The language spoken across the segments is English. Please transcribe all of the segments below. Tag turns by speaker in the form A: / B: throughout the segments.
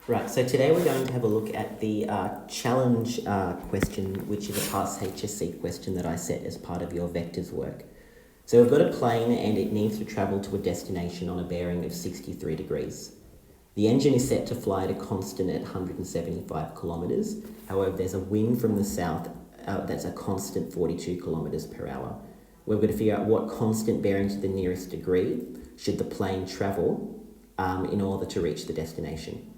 A: Right, so today we're going to have a look at the challenge question, which is a past HSC question that I set as part of your vectors work. So we've got a plane and it needs to travel to a destination on a bearing of 63 degrees. The engine is set to fly at a constant at 175 kilometres. However, there's a wind from the south that's a constant 42 kilometres per hour. We're going to figure out what constant bearing to the nearest degree should the plane travel in order to reach the destination.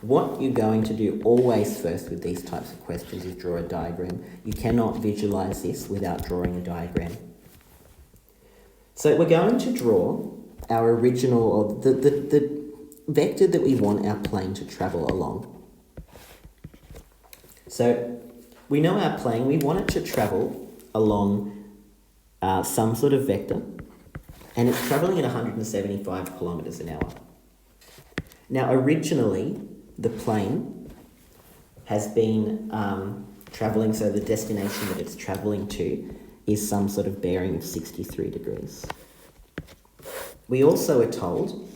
A: What you're going to do always first with these types of questions is draw a diagram. You cannot visualize this without drawing a diagram. So we're going to draw our original, or the vector that we want our plane to travel along. So we know our plane, we want it to travel along some sort of vector, and it's traveling at 175 kilometers an hour. Now originally, the plane has been travelling, so the destination that it's travelling to is some sort of bearing of 63 degrees. We also are told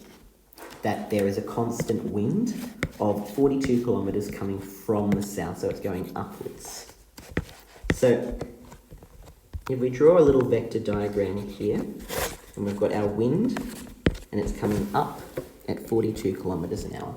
A: that there is a constant wind of 42 kilometres coming from the south, so it's going upwards. So if we draw a little vector diagram here, and we've got our wind, and it's coming up at 42 kilometres an hour.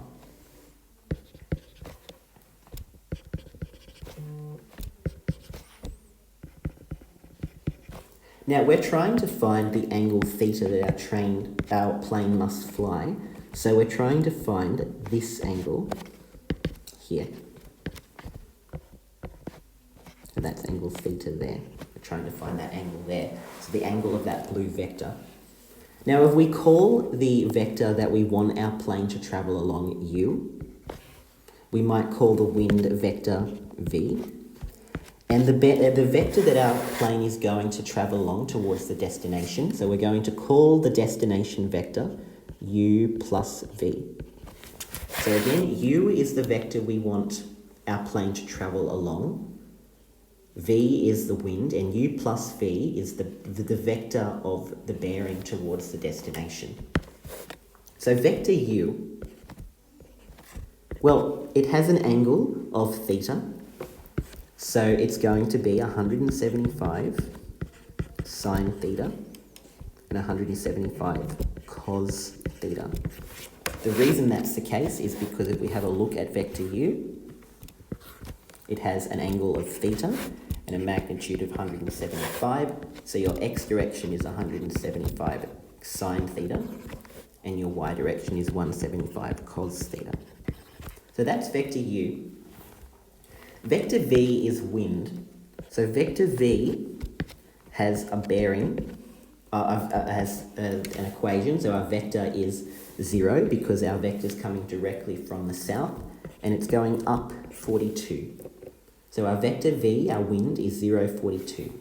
A: Now we're trying to find the angle theta that our plane must fly. So we're trying to find this angle here. And that's angle theta there. We're trying to find that angle there. So the angle of that blue vector. Now if we call the vector that we want our plane to travel along u, we might call the wind vector v. And the vector that our plane is going to travel along towards the destination, so we're going to call the destination vector u plus v. So again, u is the vector we want our plane to travel along. V is the wind, and u plus v is the vector of the bearing towards the destination. So vector u, well, it has an angle of theta. So it's going to be 175 sine theta and 175 cos theta. The reason that's the case is because if we have a look at vector u, it has an angle of theta and a magnitude of 175. So your x direction is 175 sine theta and your y direction is 175 cos theta. So that's vector u. Vector v is wind. So vector v has a bearing, has an equation. So our vector is 0 because our vector is coming directly from the south and it's going up 42. So our vector v, our wind, is 0, 42.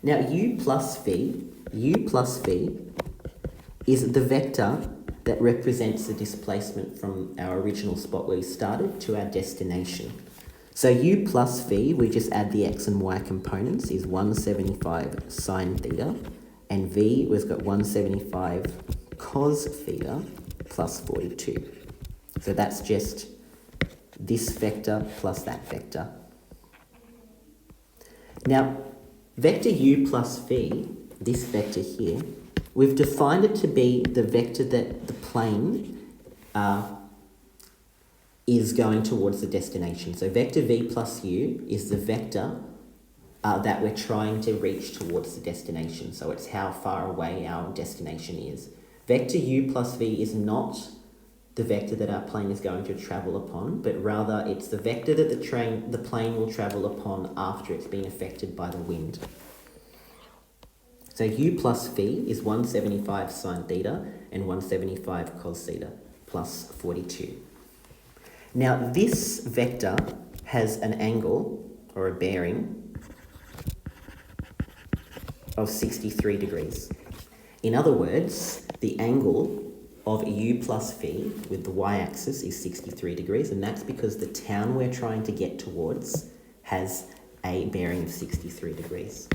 A: Now u plus v is the vector that represents the displacement from our original spot where we started to our destination. So u plus v, we just add the x and y components, is 175 sine theta, and v, we've got 175 cos theta plus 42. So that's just this vector plus that vector. Now, vector u plus v, this vector here, we've defined it to be the vector that the plane is going towards the destination. So vector v plus u is the vector that we're trying to reach towards the destination. So it's how far away our destination is. Vector u plus v is not the vector that our plane is going to travel upon, but rather it's the vector that the plane will travel upon after it's been affected by the wind. So u plus v is 175 sine theta and 175 cos theta plus 42. Now this vector has an angle or a bearing of 63 degrees. In other words, the angle of u plus v with the y-axis is 63 degrees, and that's because the town we're trying to get towards has a bearing of 63 degrees.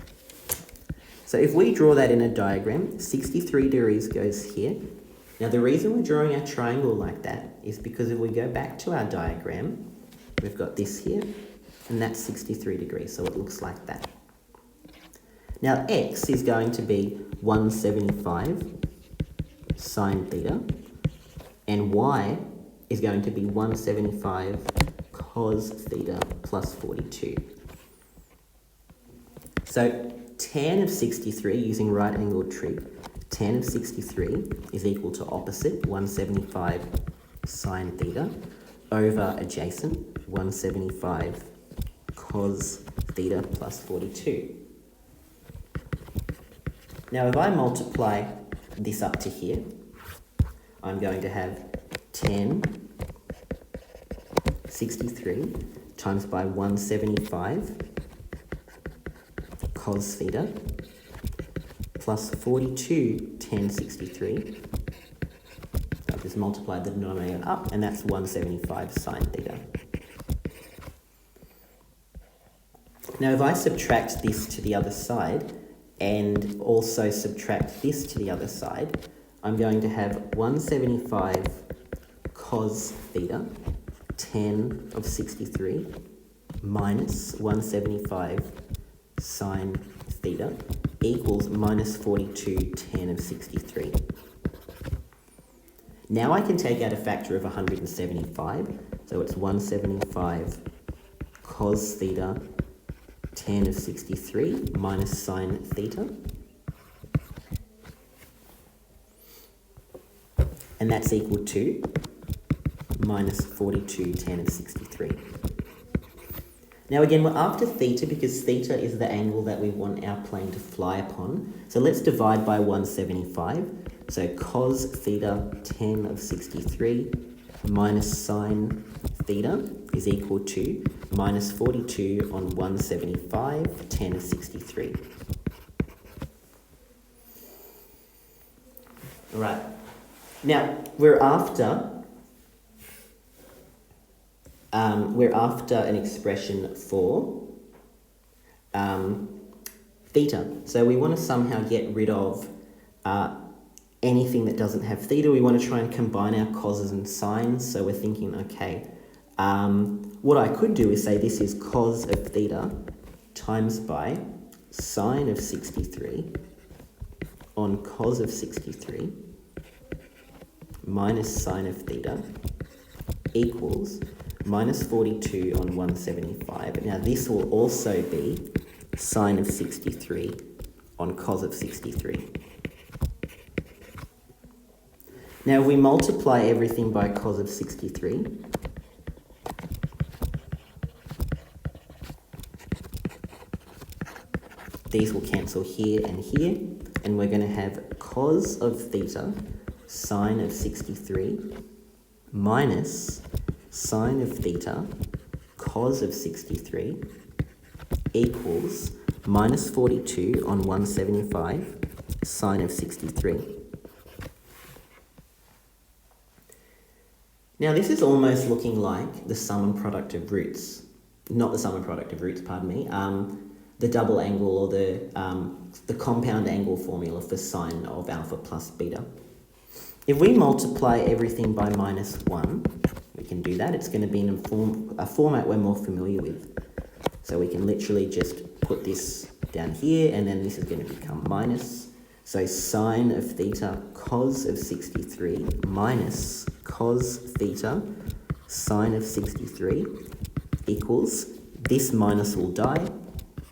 A: So if we draw that in a diagram, 63 degrees goes here, Now the reason we're drawing a triangle like that is because if we go back to our diagram, we've got this here, and that's 63 degrees, so it looks like that. Now x is going to be 175 sine theta, and y is going to be 175 cos theta plus 42. So tan of 63, using right angled trig, tan of 63 is equal to opposite 175 sine theta over adjacent 175 cos theta plus 42. Now if I multiply this up to here, I'm going to have tan 63 times by 175 cos theta plus 42 tan 63. So I've just multiplied the denominator up, and that's 175 sine theta. Now if I subtract this to the other side and also subtract this to the other side, I'm going to have 175 cos theta tan of 63 minus 175 sine theta equals minus 42 tan of 63. Now I can take out a factor of 175, so it's 175 cos theta tan of 63 minus sine theta, and that's equal to minus 42 tan of 63. Now again, we're after theta because theta is the angle that we want our plane to fly upon. So let's divide by 175. So cos theta tan of 63 minus sine theta is equal to minus 42 on 175 tan of 63. All right. Now we're after an expression for theta. So we want to somehow get rid of anything that doesn't have theta. We want to try and combine our coses and sines. So we're thinking, okay, what I could do is say this is cos of theta times by sine of 63 on cos of 63 minus sine of theta equals minus 42 on 175. Now this will also be sine of 63 on cos of 63. Now if we multiply everything by cos of 63, these will cancel here, and we're going to have cos of theta sine of 63 minus sine of theta cos of 63 equals minus 42 on 175 sine of 63. Now this is almost looking like the sum and product of roots. Not the sum and product of roots, pardon me. The double angle or the compound angle formula for sine of alpha plus beta. If we multiply everything by minus 1, we can do that. It's going to be in a format we're more familiar with. So we can literally just put this down here, and then this is going to become minus. So sine of theta cos of 63 minus cos theta sine of 63 equals, this minus will die,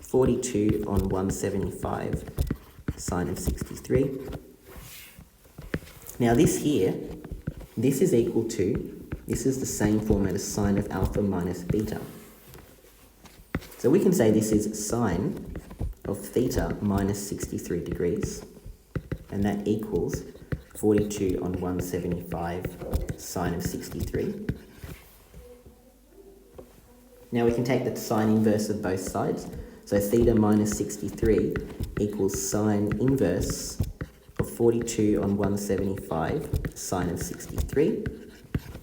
A: 42 on 175 sine of 63. Now this here, this is equal to, this is the same format as sine of alpha minus beta. So we can say this is sine of theta minus 63 degrees, and that equals 42 on 175 sine of 63. Now we can take the sine inverse of both sides. So theta minus 63 equals sine inverse of 42 on 175 sine of 63.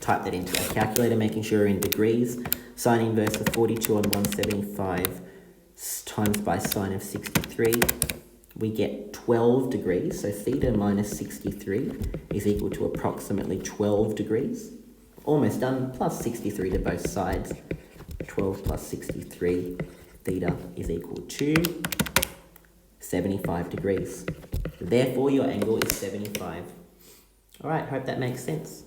A: Type that into our calculator, making sure we're in degrees. Sine inverse of 42 on 175 times by sine of 63 we get 12 degrees. So theta minus 63 is equal to approximately 12 degrees. Almost done, plus 63 to both sides. 12 plus 63, theta is equal to 75 degrees. Therefore, your angle is 75. All right, hope that makes sense.